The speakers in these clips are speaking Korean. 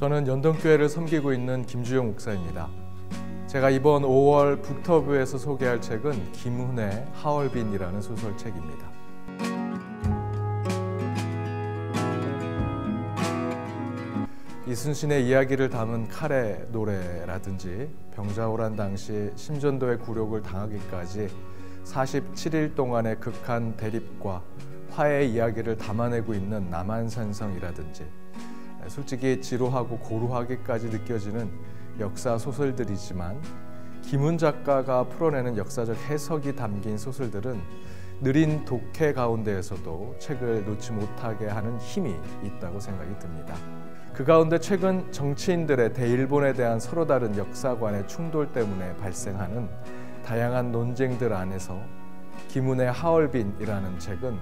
저는 연동교회를 섬기고 있는 김주영 목사입니다. 제가 이번 5월 북터뷰에서 소개할 책은 김훈의 하얼빈이라는 소설책입니다. 이순신의 이야기를 담은 칼의 노래라든지 병자호란 당시 심전도의 굴욕을 당하기까지 47일 동안의 극한 대립과 화해의 이야기를 담아내고 있는 남한산성이라든지 솔직히 지루하고 고루하기까지 느껴지는 역사 소설들이지만 김훈 작가가 풀어내는 역사적 해석이 담긴 소설들은 느린 독해 가운데에서도 책을 놓지 못하게 하는 힘이 있다고 생각이 듭니다. 그 가운데 최근 정치인들의 대일본에 대한 서로 다른 역사관의 충돌 때문에 발생하는 다양한 논쟁들 안에서 김훈의 하얼빈이라는 책은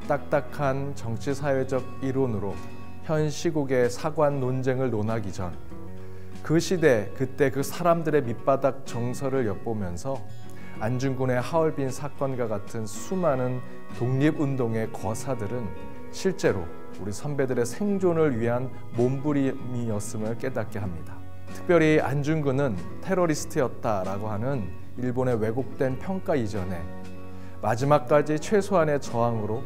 딱딱한 정치사회적 이론으로 현 시국의 사관 논쟁을 논하기 전 그 시대 그때 그 사람들의 밑바닥 정서를 엿보면서 안중근의 하얼빈 사건과 같은 수많은 독립운동의 거사들은 실제로 우리 선배들의 생존을 위한 몸부림이었음을 깨닫게 합니다. 특별히 안중근은 테러리스트였다라고 하는 일본의 왜곡된 평가 이전에 마지막까지 최소한의 저항으로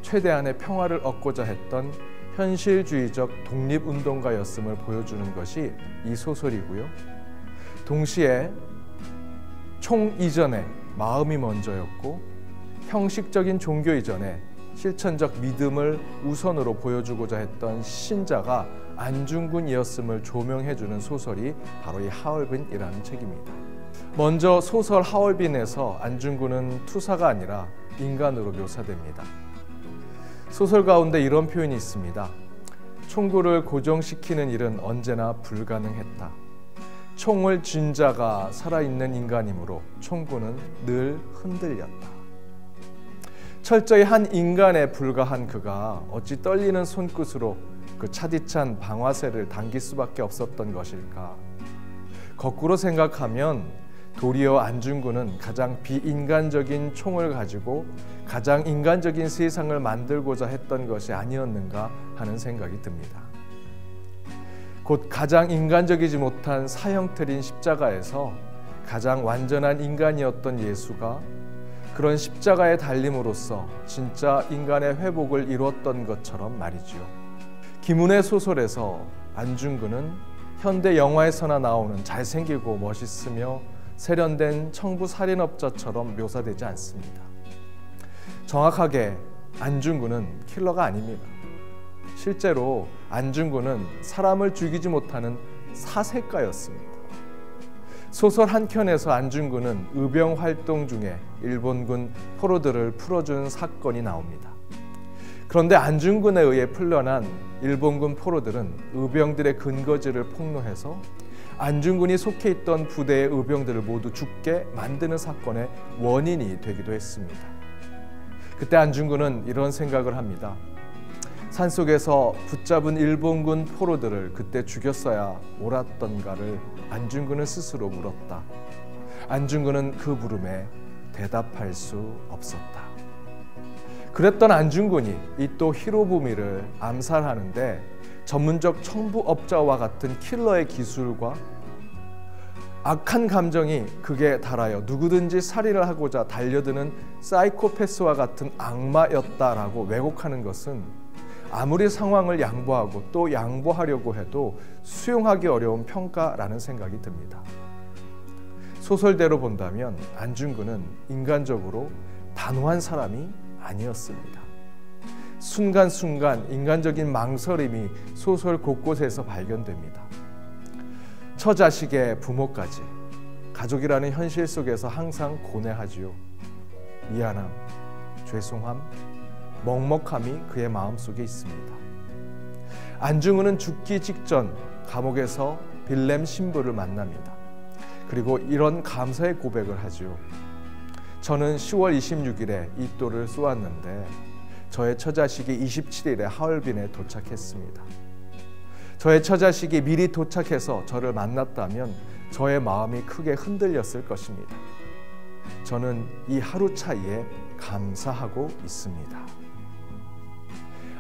최대한의 평화를 얻고자 했던 현실주의적 독립운동가였음을 보여주는 것이 이 소설이고요. 동시에 총 이전에 마음이 먼저였고 형식적인 종교 이전에 실천적 믿음을 우선으로 보여주고자 했던 신자가 안중근이었음을 조명해주는 소설이 바로 이 하얼빈이라는 책입니다. 먼저 소설 하얼빈에서 안중근은 투사가 아니라 인간으로 묘사됩니다. 소설 가운데 이런 표현이 있습니다. 총구를 고정시키는 일은 언제나 불가능했다. 총을 쥔 자가 살아있는 인간이므로 총구는 늘 흔들렸다. 철저히 한 인간에 불과한 그가 어찌 떨리는 손끝으로 그 차디찬 방아쇠를 당길 수밖에 없었던 것일까? 거꾸로 생각하면 도리어 안중근은 가장 비인간적인 총을 가지고 가장 인간적인 세상을 만들고자 했던 것이 아니었는가 하는 생각이 듭니다. 곧 가장 인간적이지 못한 사형틀인 십자가에서 가장 완전한 인간이었던 예수가 그런 십자가의 달림으로써 진짜 인간의 회복을 이루었던 것처럼 말이지요. 김훈의 소설에서 안중근은 현대 영화에서나 나오는 잘생기고 멋있으며 세련된 청부 살인업자처럼 묘사되지 않습니다. 정확하게 안중근은 킬러가 아닙니다. 실제로 안중근은 사람을 죽이지 못하는 사색가였습니다. 소설 한켠에서 안중근은 의병 활동 중에 일본군 포로들을 풀어준 사건이 나옵니다. 그런데 안중근에 의해 풀려난 일본군 포로들은 의병들의 근거지를 폭로해서 안중근이 속해 있던 부대의 의병들을 모두 죽게 만드는 사건의 원인이 되기도 했습니다. 그때 안중근은 이런 생각을 합니다. 산속에서 붙잡은 일본군 포로들을 그때 죽였어야 옳았던가를 안중근은 스스로 물었다. 안중근은 그 물음에 대답할 수 없었다. 그랬던 안중근이 이 또 히로부미를 암살하는데 전문적 청부업자와 같은 킬러의 기술과 악한 감정이 극에 달하여 누구든지 살인을 하고자 달려드는 사이코패스와 같은 악마였다라고 왜곡하는 것은 아무리 상황을 양보하고 또 양보하려고 해도 수용하기 어려운 평가라는 생각이 듭니다. 소설대로 본다면 안중근은 인간적으로 단호한 사람이 아니었습니다. 순간순간 인간적인 망설임이 소설 곳곳에서 발견됩니다. 처자식의 부모까지 가족이라는 현실 속에서 항상 고뇌하지요. 미안함, 죄송함, 먹먹함이 그의 마음속에 있습니다. 안중근은 죽기 직전 감옥에서 빌렘 신부를 만납니다. 그리고 이런 감사의 고백을 하지요. 저는 10월 26일에 이 돌을 쏘았는데 저의 처자식이 27일에 하얼빈에 도착했습니다. 저의 처자식이 미리 도착해서 저를 만났다면 저의 마음이 크게 흔들렸을 것입니다. 저는 이 하루 차이에 감사하고 있습니다.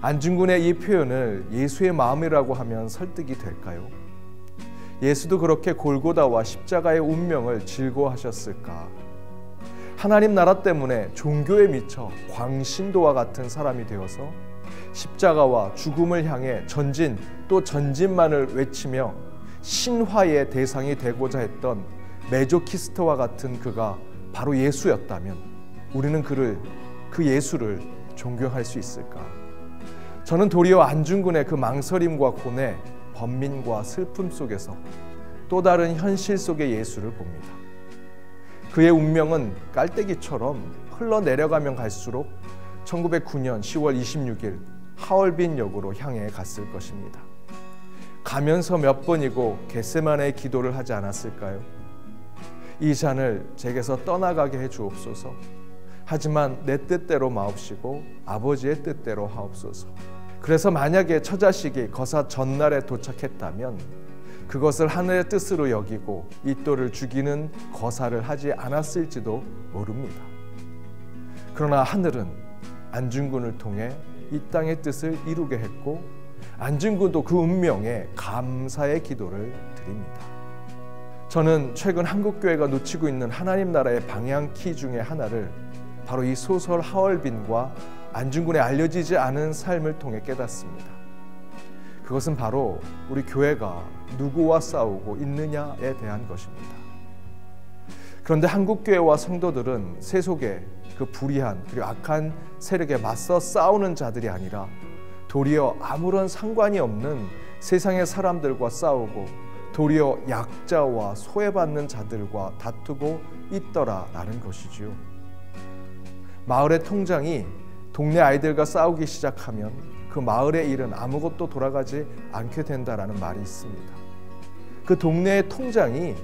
안중근의 이 표현을 예수의 마음이라고 하면 설득이 될까요? 예수도 그렇게 골고다와 십자가의 운명을 즐거워하셨을까? 하나님 나라 때문에 종교에 미쳐 광신도와 같은 사람이 되어서 십자가와 죽음을 향해 전진 또 전진만을 외치며 신화의 대상이 되고자 했던 메조키스트와 같은 그가 바로 예수였다면 우리는 그 예수를 존경할 수 있을까? 저는 도리어 안중근의 그 망설임과 고뇌, 번민과 슬픔 속에서 또 다른 현실 속의 예수를 봅니다. 그의 운명은 깔때기처럼 흘러내려가면 갈수록 1909년 10월 26일 하얼빈역으로 향해 갔을 것입니다. 가면서 몇 번이고 겟세마네의 기도를 하지 않았을까요? 이 잔을 제게서 떠나가게 해 주옵소서. 하지만 내 뜻대로 마옵시고 아버지의 뜻대로 하옵소서. 그래서 만약에 처자식이 거사 전날에 도착했다면 그것을 하늘의 뜻으로 여기고 이또를 죽이는 거사를 하지 않았을지도 모릅니다. 그러나 하늘은 안중근을 통해 이 땅의 뜻을 이루게 했고 안중근도 그 운명에 감사의 기도를 드립니다. 저는 최근 한국교회가 놓치고 있는 하나님 나라의 방향키 중에 하나를 바로 이 소설 하얼빈과 안중근의 알려지지 않은 삶을 통해 깨닫습니다. 그것은 바로 우리 교회가 누구와 싸우고 있느냐에 대한 것입니다. 그런데 한국교회와 성도들은 세속의 그 불의한 그리고 악한 세력에 맞서 싸우는 자들이 아니라 도리어 아무런 상관이 없는 세상의 사람들과 싸우고 도리어 약자와 소외받는 자들과 다투고 있더라라는 것이지요. 마을의 통장이 동네 아이들과 싸우기 시작하면 그 마을의 일은 아무것도 돌아가지 않게 된다라는 말이 있습니다. 그 동네의 통장이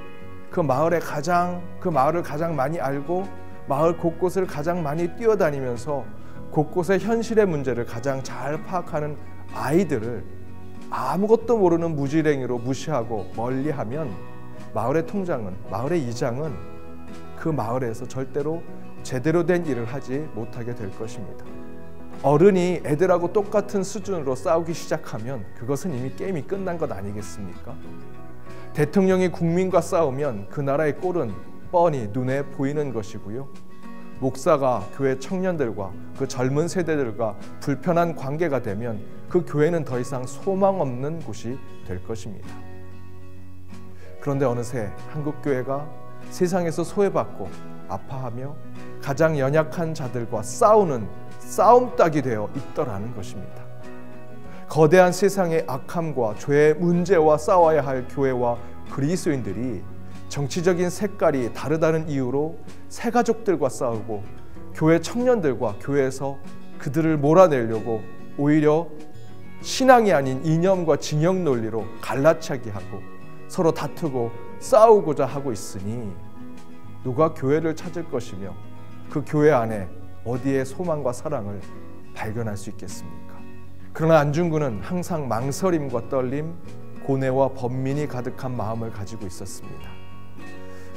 그 마을을 가장 많이 알고 마을 곳곳을 가장 많이 뛰어다니면서 곳곳의 현실의 문제를 가장 잘 파악하는 아이들을 아무것도 모르는 무지랭이로 무시하고 멀리하면 마을의 통장은, 마을의 이장은 그 마을에서 절대로 제대로 된 일을 하지 못하게 될 것입니다. 어른이 애들하고 똑같은 수준으로 싸우기 시작하면 그것은 이미 게임이 끝난 것 아니겠습니까? 대통령이 국민과 싸우면 그 나라의 꼴은 뻔히 눈에 보이는 것이고요. 목사가 교회 청년들과 그 젊은 세대들과 불편한 관계가 되면 그 교회는 더 이상 소망 없는 곳이 될 것입니다. 그런데 어느새 한국교회가 세상에서 소외받고 아파하며 가장 연약한 자들과 싸우는 싸움닭이 되어 있더라는 것입니다. 거대한 세상의 악함과 죄의 문제와 싸워야 할 교회와 그리스도인들이 정치적인 색깔이 다르다는 이유로 새가족들과 싸우고 교회 청년들과 교회에서 그들을 몰아내려고 오히려 신앙이 아닌 이념과 진영 논리로 갈라차기 하고 서로 다투고 싸우고자 하고 있으니 누가 교회를 찾을 것이며 그 교회 안에 어디에 소망과 사랑을 발견할 수 있겠습니까? 그러나 안중근은 항상 망설임과 떨림, 고뇌와 번민이 가득한 마음을 가지고 있었습니다.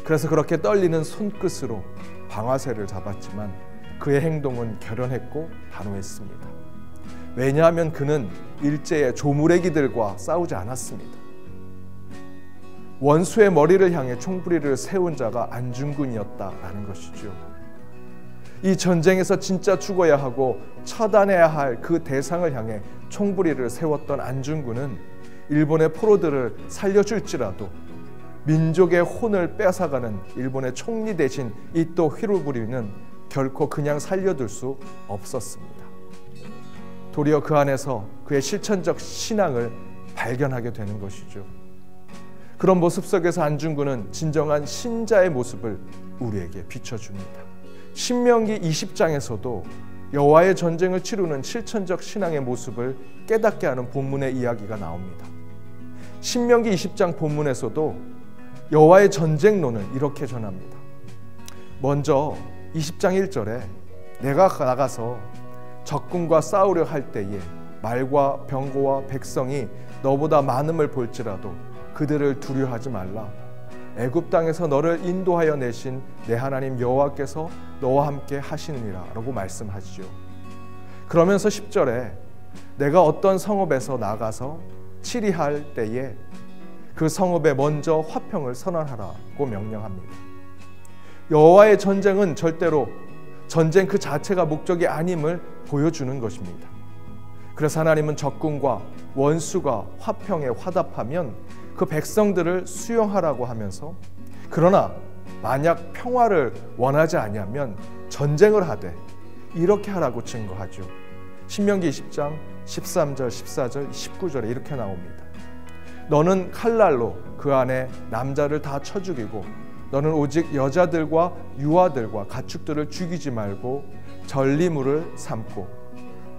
그래서 그렇게 떨리는 손끝으로 방아쇠를 잡았지만 그의 행동은 결연했고 단호했습니다. 왜냐하면 그는 일제의 조무래기들과 싸우지 않았습니다. 원수의 머리를 향해 총부리를 세운 자가 안중근이었다라는 것이죠. 이 전쟁에서 진짜 죽어야 하고 처단해야 할 그 대상을 향해 총부리를 세웠던 안중근은 일본의 포로들을 살려줄지라도 민족의 혼을 뺏어가는 일본의 총리 대신 이토 히로부리는 결코 그냥 살려둘 수 없었습니다. 도리어 그 안에서 그의 실천적 신앙을 발견하게 되는 것이죠. 그런 모습 속에서 안중근은 진정한 신자의 모습을 우리에게 비춰줍니다. 신명기 20장에서도 여호와의 전쟁을 치르는 실천적 신앙의 모습을 깨닫게 하는 본문의 이야기가 나옵니다. 신명기 20장 본문에서도 여호와의 전쟁론을 이렇게 전합니다. 먼저 20장 1절에 내가 나가서 적군과 싸우려 할 때에 말과 병거와 백성이 너보다 많음을 볼지라도 그들을 두려워하지 말라. 애굽 땅에서 너를 인도하여 내신 내 하나님 여호와께서 너와 함께 하시느니라 라고 말씀하시죠. 그러면서 10절에 내가 어떤 성읍에서 나가서 치리할 때에 그 성읍에 먼저 화평을 선언하라고 명령합니다. 여호와의 전쟁은 절대로 전쟁 그 자체가 목적이 아님을 보여주는 것입니다. 그래서 하나님은 적군과 원수가 화평에 화답하면 그 백성들을 수용하라고 하면서, 그러나 만약 평화를 원하지 아니하면 전쟁을 하되 이렇게 하라고 증거하죠. 신명기 20장 13절, 14절, 19절에 이렇게 나옵니다. 너는 칼날로 그 안에 남자를 다 쳐 죽이고 너는 오직 여자들과 유아들과 가축들을 죽이지 말고 전리물을 삼고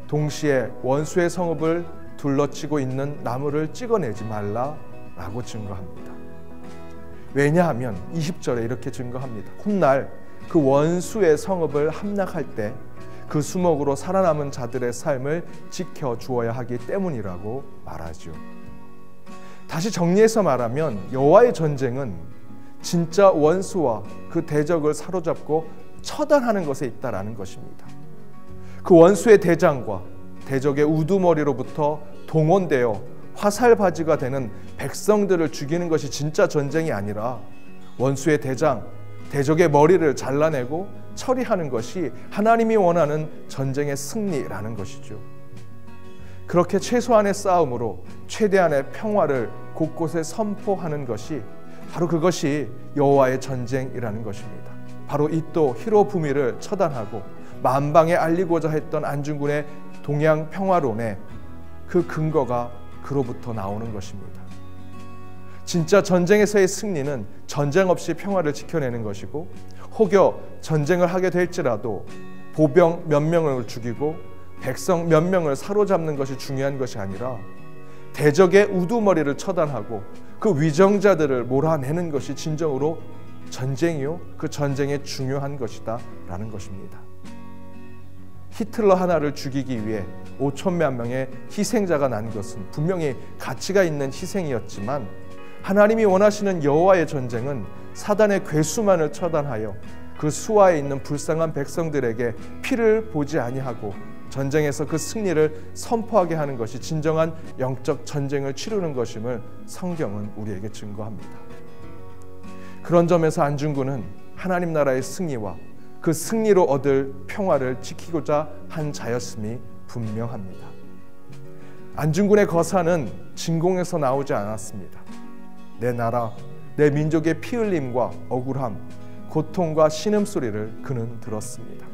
동시에 원수의 성읍을 둘러치고 있는 나무를 찍어내지 말라라고 증거합니다. 왜냐하면 20절에 이렇게 증거합니다. 훗날 그 원수의 성읍을 함락할 때 그 수목으로 살아남은 자들의 삶을 지켜주어야 하기 때문이라고 말하죠. 다시 정리해서 말하면 여호와의 전쟁은 진짜 원수와 그 대적을 사로잡고 처단하는 것에 있다라는 것입니다. 그 원수의 대장과 대적의 우두머리로부터 동원되어 화살바지가 되는 백성들을 죽이는 것이 진짜 전쟁이 아니라 원수의 대장, 대적의 머리를 잘라내고 처리하는 것이 하나님이 원하는 전쟁의 승리라는 것이죠. 그렇게 최소한의 싸움으로 최대한의 평화를 곳곳에 선포하는 것이 바로 그것이 여호와의 전쟁이라는 것입니다. 바로 이또 히로부미를 처단하고 만방에 알리고자 했던 안중근의 동양 평화론의 그 근거가 그로부터 나오는 것입니다. 진짜 전쟁에서의 승리는 전쟁 없이 평화를 지켜내는 것이고, 혹여 전쟁을 하게 될지라도 보병 몇 명을 죽이고 백성 몇 명을 사로잡는 것이 중요한 것이 아니라 대적의 우두머리를 처단하고 그 위정자들을 몰아내는 것이 진정으로 전쟁이요, 그 전쟁의 중요한 것이다 라는 것입니다. 히틀러 하나를 죽이기 위해 5천만 명의 희생자가 난 것은 분명히 가치가 있는 희생이었지만, 하나님이 원하시는 여호와의 전쟁은 사단의 괴수만을 처단하여 그 수하에 있는 불쌍한 백성들에게 피를 보지 아니하고 전쟁에서 그 승리를 선포하게 하는 것이 진정한 영적 전쟁을 치르는 것임을 성경은 우리에게 증거합니다. 그런 점에서 안중근은 하나님 나라의 승리와 그 승리로 얻을 평화를 지키고자 한 자였음이 분명합니다. 안중근의 거사는 진공에서 나오지 않았습니다. 내 나라, 내 민족의 피 흘림과 억울함, 고통과 신음소리를 그는 들었습니다.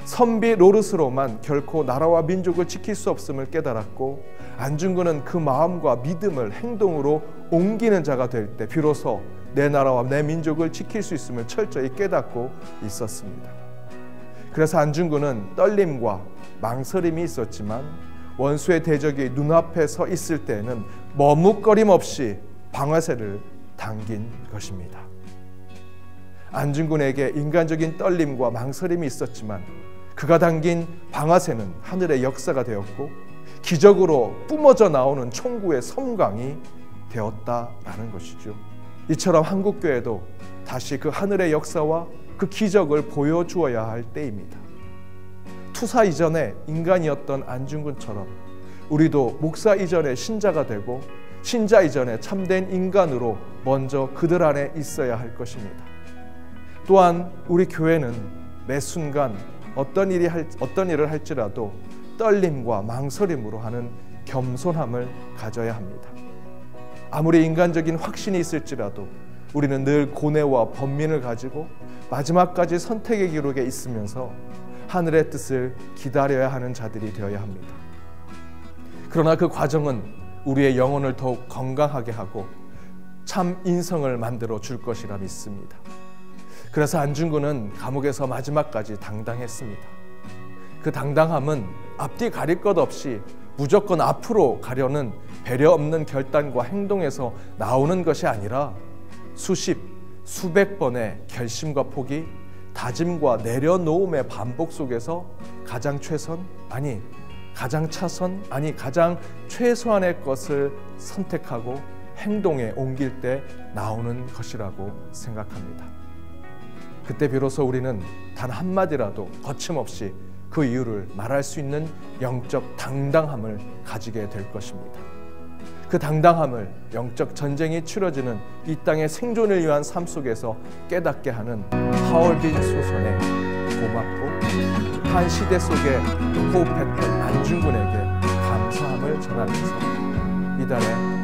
선비 노릇으로만 결코 나라와 민족을 지킬 수 없음을 깨달았고, 안중근은 그 마음과 믿음을 행동으로 옮기는 자가 될 때 비로소 내 나라와 내 민족을 지킬 수 있음을 철저히 깨닫고 있었습니다. 그래서 안중근은 떨림과 망설임이 있었지만 원수의 대적이 눈앞에 서 있을 때에는 머뭇거림 없이 방아쇠를 당긴 것입니다. 안중근에게 인간적인 떨림과 망설임이 있었지만 그가 당긴 방아쇠는 하늘의 역사가 되었고 기적으로 뿜어져 나오는 총구의 섬광이 되었다라는 것이죠. 이처럼 한국교회도 다시 그 하늘의 역사와 그 기적을 보여주어야 할 때입니다. 투사 이전에 인간이었던 안중근처럼 우리도 목사 이전에 신자가 되고 신자 이전에 참된 인간으로 먼저 그들 안에 있어야 할 것입니다. 또한 우리 교회는 매 순간 어떤 일을 할지라도 떨림과 망설임으로 하는 겸손함을 가져야 합니다. 아무리 인간적인 확신이 있을지라도 우리는 늘 고뇌와 번민을 가지고 마지막까지 선택의 기록에 있으면서 하늘의 뜻을 기다려야 하는 자들이 되어야 합니다. 그러나 그 과정은 우리의 영혼을 더욱 건강하게 하고 참 인성을 만들어 줄 것이라 믿습니다. 그래서 안중근은 감옥에서 마지막까지 당당했습니다. 그 당당함은 앞뒤 가릴 것 없이 무조건 앞으로 가려는 배려 없는 결단과 행동에서 나오는 것이 아니라 수백 번의 결심과 포기, 다짐과 내려놓음의 반복 속에서 가장 최선, 아니 가장 차선, 아니 가장 최소한의 것을 선택하고 행동에 옮길 때 나오는 것이라고 생각합니다. 그때 비로소 우리는 단 한마디라도 거침없이 그 이유를 말할 수 있는 영적 당당함을 가지게 될 것입니다. 그 당당함을 영적 전쟁이 치러지는 이 땅의 생존을 위한 삶 속에서 깨닫게 하는 하얼빈 소선의 고맙고 한 시대 속에 호흡했던 안중근에게 감사함을 전하면서 이달의